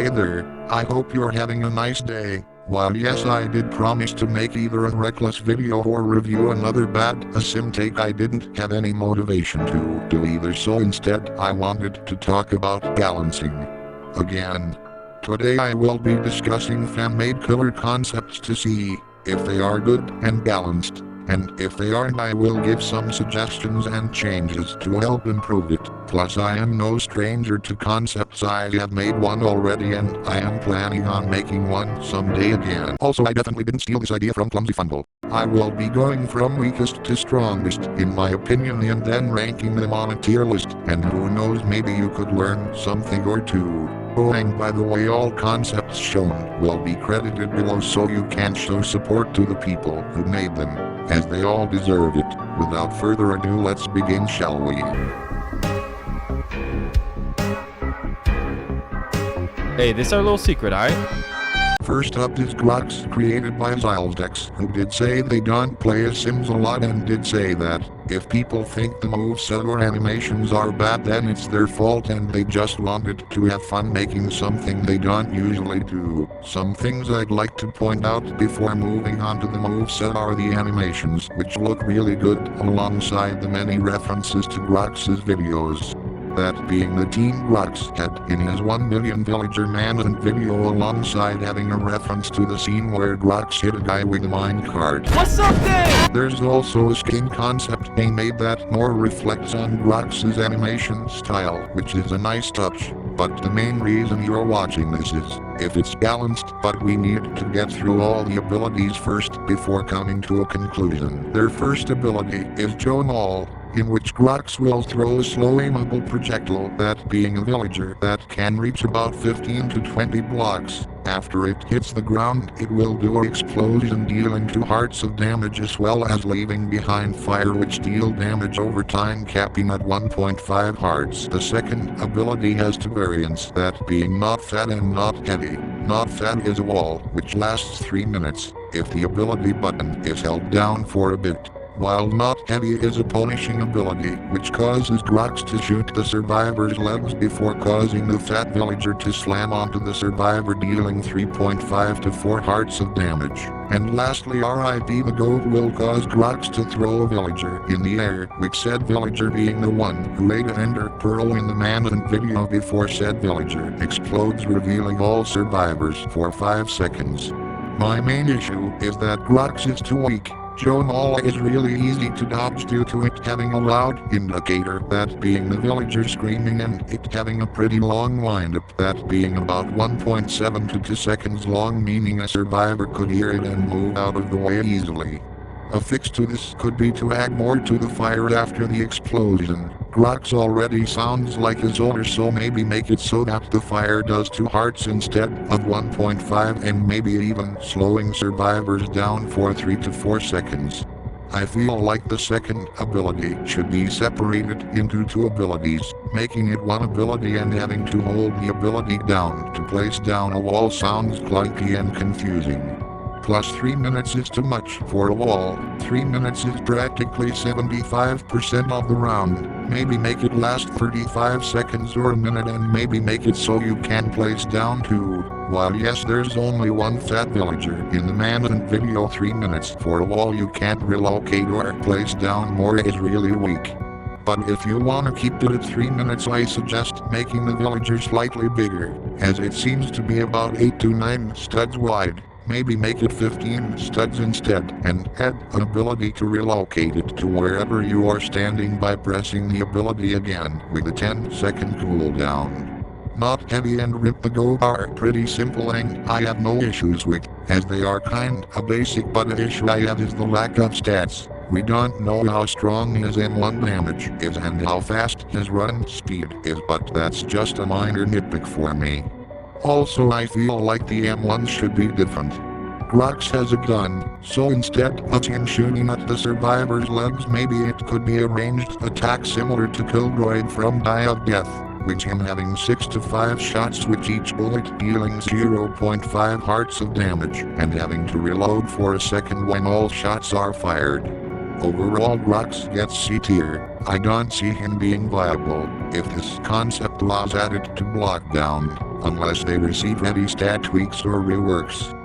Hey there, I hope you're having a nice day. While yes, I did promise to make either a reckless video or review another bad Asym take, I didn't have any motivation to do either, so instead I wanted to talk about balancing again. Today I will be discussing fan-made killer concepts to see if they are good and balanced, and if they aren't, I will give some suggestions and changes to help improve it. Plus, I am no stranger to concepts. I have made one already and I am planning on making one someday again. Also, I definitely didn't steal this idea from Clumsy Fungal. I will be going from weakest to strongest, in my opinion, and then ranking them on a tier list, and who knows, maybe you could learn something or two. Oh, and by the way, all concepts shown will be credited below, so you can show support to the people who made them, as they all deserve it. Without further ado, let's begin, shall we? Hey, this is our little secret, alright? First up is Grox, created by Sawdust, who did say they don't play Sims a lot, and did say that if people think the moveset or animations are bad, then it's their fault and they just wanted to have fun making something they don't usually do. Some things I'd like to point out before moving on to the moveset are the animations, which look really good alongside the many references to Grox's videos. That being the Team Grox had in his 1 million villager manhunt video, alongside having a reference to the scene where Grox hit a guy with a minecart. What's up there? There's also a skin concept they made that more reflects on Grox's animation style, which is a nice touch. But the main reason you're watching this is if it's balanced, but we need to get through all the abilities first before coming to a conclusion. Their first ability is Joan All, in which Grox will throw a slow aimable projectile, that being a villager, that can reach about 15 to 20 blocks. After it hits the ground, it will do an explosion dealing 2 hearts of damage, as well as leaving behind fire, which deal damage over time, capping at 1.5 hearts. The second ability has 2 variants, that being Not Fat and Not Heavy. Not Fat is a wall, which lasts 3 minutes, if the ability button is held down for a bit. While Not Heavy is a punishing ability, which causes Grox to shoot the survivor's legs before causing the fat villager to slam onto the survivor, dealing 3.5 to 4 hearts of damage. And lastly, RIP the Goat will cause Grox to throw a villager in the air, which said villager being the one who ate an ender pearl in the manhunt video before said villager explodes, revealing all survivors for 5 seconds. My main issue is that Grox is too weak. Joan All is really easy to dodge due to it having a loud indicator, that being the villager screaming, and it having a pretty long windup, that being about 1.7 to 2 seconds long, meaning a survivor could hear it and move out of the way easily. A fix to this could be to add more to the fire after the explosion. Grox already sounds like his owner, so maybe make it so that the fire does 2 hearts instead of 1.5, and maybe even slowing survivors down for 3 to 4 seconds. I feel like the second ability should be separated into 2 abilities. Making it 1 ability and having to hold the ability down to place down a wall sounds clunky and confusing. Plus 3 minutes is too much for a wall. 3 minutes is practically 75% of the round. Maybe make it last 35 seconds or a minute, and maybe make it so you can place down 2. While yes, there's only 1 fat villager in the manhunt video, 3 minutes for a wall you can't relocate or place down more is really weak. But if you wanna keep it at 3 minutes, I suggest making the villager slightly bigger, as it seems to be about 8 to 9 studs wide. Maybe make it 15 studs instead, and add an ability to relocate it to wherever you are standing by pressing the ability again with a 10-second cooldown. Not Heavy and Rip the Goat are pretty simple and I have no issues with, as they are kinda basic, but the issue I have is the lack of stats. We don't know how strong his M1 damage is and how fast his run speed is, but that's just a minor nitpick for me. Also, I feel like the M1 should be different. Grox has a gun, so instead of him shooting at the survivor's legs, maybe it could be a ranged attack similar to Kilroyd from Die of Death, with him having 6 to 5 shots with each bullet dealing 0.5 hearts of damage, and having to reload for a second when all shots are fired. Overall Grox gets C tier. I don't see him being viable if this concept was added to Blockdown, unless they receive heavy stat tweaks or reworks.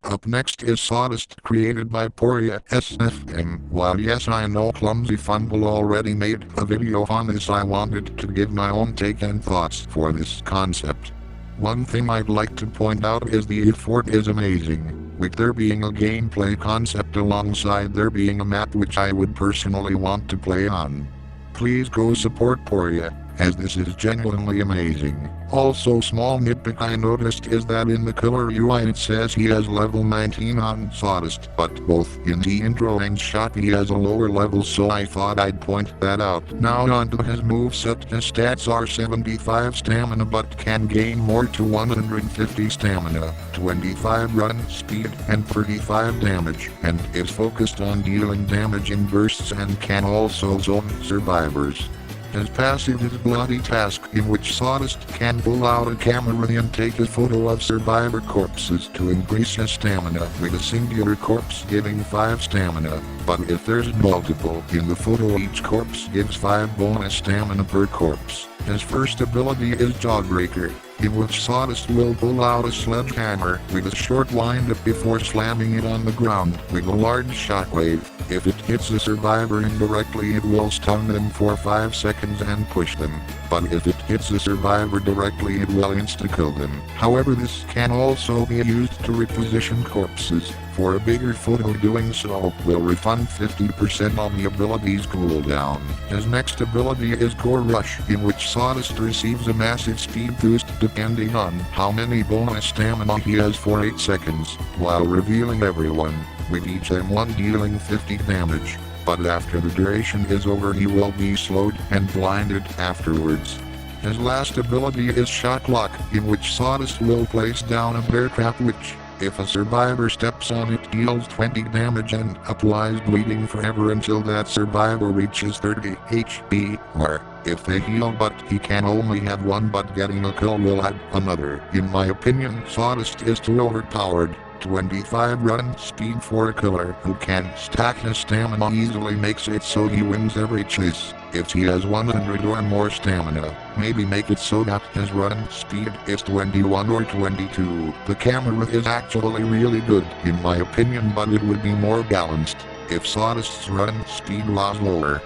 Up next is Sawdust, created by Reviews Asym. While yes, I know Clumsy Fumble already made a video on this, I wanted to give my own take and thoughts for this concept. One thing I'd like to point out is the effort is amazing, with there being a gameplay concept alongside there being a map which I would personally want to play on. Please go support Reviews, as this is genuinely amazing. Also, small nitpick I noticed is that in the killer UI it says he has level 19 on Sawdust, but both in the intro and shot he has a lower level, so I thought I'd point that out. Now onto his moveset. His stats are 75 stamina but can gain more to 150 stamina, 25 run speed, and 35 damage, and is focused on dealing damage in bursts and can also zone survivors. His passive is Bloody Task, in which Sawdust can pull out a camera and take a photo of survivor corpses to increase his stamina, with a singular corpse giving 5 stamina, but if there's multiple in the photo each corpse gives 5 bonus stamina per corpse. His first ability is Jawbreaker, in which Sawdust will pull out a sledgehammer with a short windup before slamming it on the ground with a large shockwave. If it hits a survivor indirectly it will stun them for 5 seconds and push them, but if it hits a survivor directly it will insta-kill them. However, this can also be used to reposition corpses. For a bigger photo, doing so will refund 50% on the ability's cooldown. His next ability is Core Rush, in which Sawdust receives a massive speed boost depending on how many bonus stamina he has for 8 seconds, while revealing everyone, with each M1 dealing 50 damage. But after the duration is over he will be slowed and blinded afterwards. His last ability is Shock Lock, in which Sawdust will place down a bear trap which, if a survivor steps on it, deals 20 damage and applies bleeding forever until that survivor reaches 30 HP, or if they heal but he can only have one, but getting a kill will add another. In my opinion, Sawdust is too overpowered. 25 run speed for a killer who can stack his stamina easily makes it so he wins every chase. If he has 100 or more stamina, maybe make it so that his run speed is 21 or 22. The camera is actually really good in my opinion, but it would be more balanced if Sawdust's run speed was lower.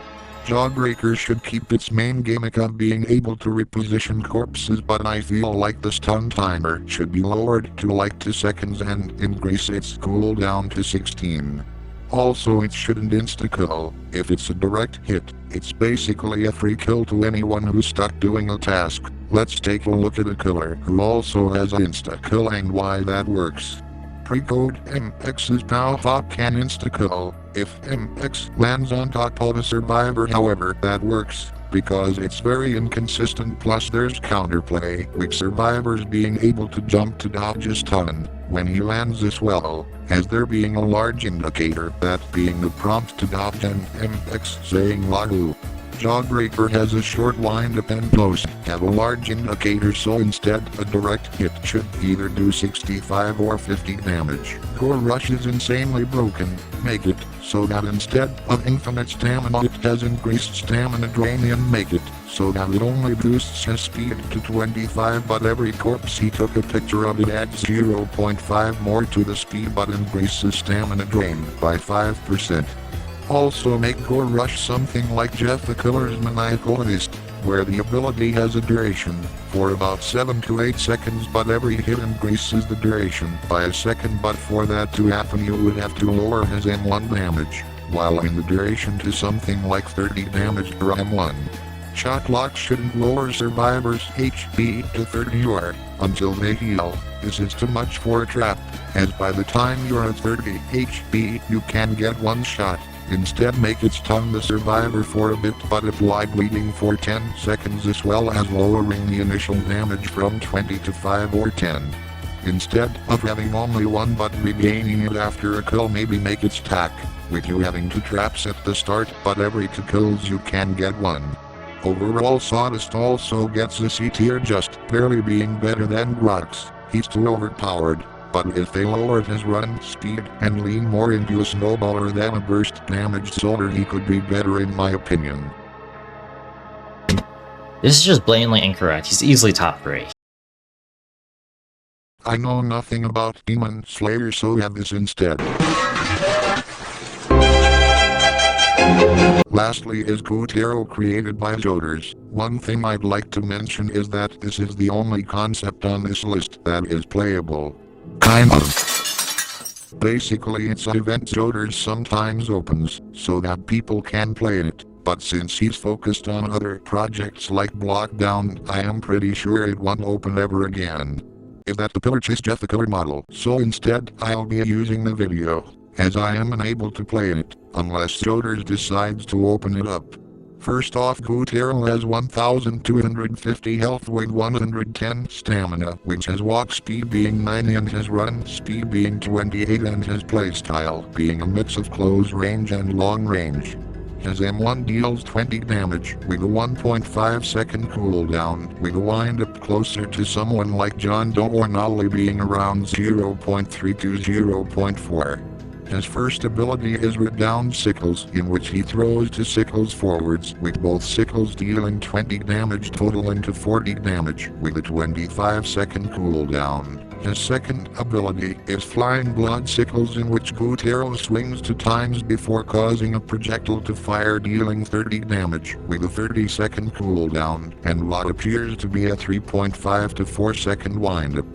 Jawbreaker should keep its main gimmick of being able to reposition corpses, but I feel like the stun timer should be lowered to like 2 seconds and increase its cooldown to 16. Also, it shouldn't insta-kill. If it's a direct hit, it's basically a free kill to anyone who's stuck doing a task. Let's take a look at a killer who also has insta-kill and why that works. Precode MX's Pow Hop can insta-kill if MX lands on top of a survivor. However, that works because it's very inconsistent, plus there's counterplay, with survivors being able to jump to dodge a stun when he lands as well, as there being a large indicator, that being the prompt to dodge and MX saying Lagu. Jawbreaker has a short windup and most have a large indicator, so instead a direct hit should either do 65 or 50 damage. Core Rush is insanely broken. Make it so that instead of infinite stamina it has increased stamina drain, and make it so that it only boosts his speed to 25, but every corpse he took a picture of it adds 0.5 more to the speed but increases stamina drain by 5%. Also make Core Rush something like Jeff the Killer's Maniacal Fist, where the ability has a duration for about 7 to 8 seconds, but every hit increases the duration by a second, but for that to happen you would have to lower his M1 damage, while in the duration to something like 30 damage per M1. Shock Lock shouldn't lower survivors' HP to 30 or until they heal. This is too much for a trap, as by the time you're at 30 HP you can get one shot. Instead make it stun the survivor for a bit but apply bleeding for 10 seconds, as well as lowering the initial damage from 20 to 5 or 10. Instead of having only one but regaining it after a kill, maybe make it stack, with you having 2 traps at the start, but every 2 kills you can get one. Overall, Sawdust also gets a C tier, just barely being better than Grox. He's too overpowered. But if they lowered his run speed and lean more into a snowballer than a burst damaged soldier, he could be better in my opinion. This is just blatantly incorrect. He's easily top 3. I know nothing about Demon Slayer, so have this instead. Lastly is Guero, created by Joders. One thing I'd like to mention is that this is the only concept on this list that is playable. Kind of. Basically, it's an event Joders sometimes opens, so that people can play it. But since he's focused on other projects like Blockdown, I am pretty sure it won't open ever again. Is that the Pillar Chase Jeff the Killer model? So instead, I'll be using the video, as I am unable to play it, unless Joders decides to open it up. First off, Guero has 1250 health with 110 stamina, which has walk speed being 9 and his run speed being 28 and his playstyle being a mix of close range and long range. His M1 deals 20 damage with a 1.5 second cooldown, with a wind-up closer to someone like John Doe or Nolly being around 0.3 to 0.4. His first ability is Redound Sickles, in which he throws 2 sickles forwards, with both sickles dealing 20 damage totaling to 40 damage, with a 25 second cooldown. His second ability is Flying Blood Sickles, in which Guero swings 2 times before causing a projectile to fire dealing 30 damage, with a 30 second cooldown, and what appears to be a 3.5 to 4 second windup.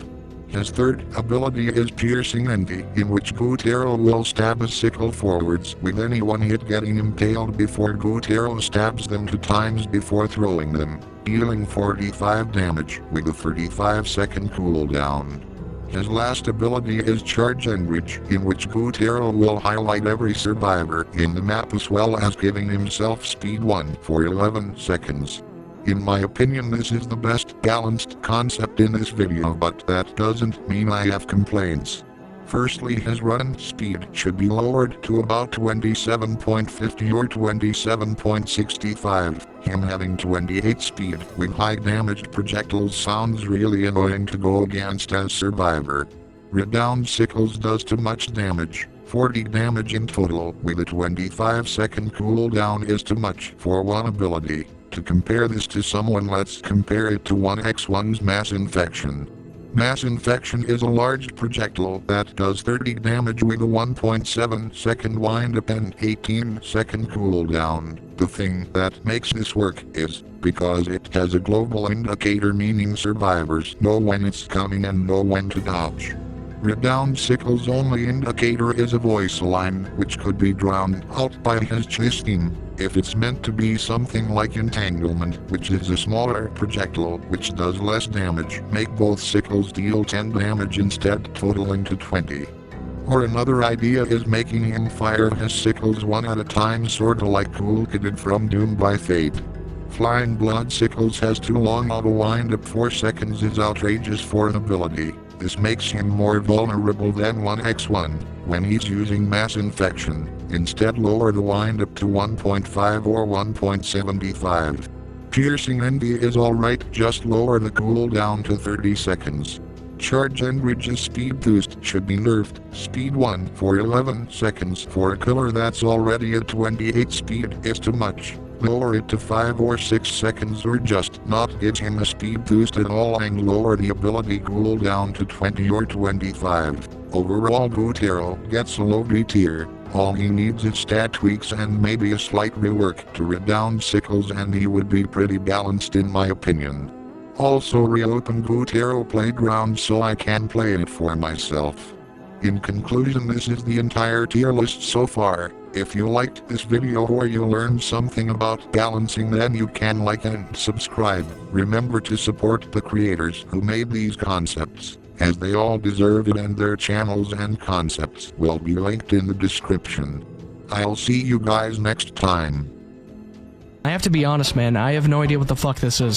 His third ability is Piercing Envy, in which Guero will stab a sickle forwards, with any one hit getting impaled before Guero stabs them 2 times before throwing them, dealing 45 damage, with a 35 second cooldown. His last ability is Charge Enrage, in which Guero will highlight every survivor in the map as well as giving himself speed 1 for 11 seconds. In my opinion, this is the best balanced concept in this video, but that doesn't mean I have complaints. Firstly, his run speed should be lowered to about 27.50 or 27.65. Him having 28 speed with high damaged projectiles sounds really annoying to go against as survivor. Redound Sickles does too much damage. 40 damage in total with a 25 second cooldown is too much for one ability. To compare this to someone, let's compare it to 1x1's Mass Infection. Mass Infection is a large projectile that does 30 damage with a 1.7 second windup and 18 second cooldown. The thing that makes this work is because it has a global indicator, meaning survivors know when it's coming and know when to dodge. Redound Sickles' only indicator is a voice line, which could be drowned out by his chase theme. If it's meant to be something like Entanglement, which is a smaller projectile which does less damage, make both sickles deal 10 damage instead, totaling to 20. Or another idea is making him fire his sickles one at a time, sorta like Cool Kid from Doom by Fate. Flying Blood Sickles has too long of a wind-up, 4 seconds is outrageous for an ability. This makes him more vulnerable than 1x1 when he's using Mass Infection. Instead, lower the wind-up to 1.5 or 1.75. Piercing Envy is alright, just lower the cooldown to 30 seconds. Charge Enrage's speed boost should be nerfed. Speed 1 for 11 seconds for a killer that's already at 28 speed is too much. Lower it to 5 or 6 seconds or just not give him a speed boost at all and lower the ability cooldown to 20 or 25. Overall, Guero gets a low B tier. All he needs is stat tweaks and maybe a slight rework to Redound Sickles and he would be pretty balanced in my opinion. Also, reopen Guero Playground so I can play it for myself. In conclusion, this is the entire tier list so far. If you liked this video or you learned something about balancing, then you can like and subscribe. Remember to support the creators who made these concepts, as they all deserve it, and their channels and concepts will be linked in the description. I'll see you guys next time. I have to be honest, man, I have no idea what the fuck this is.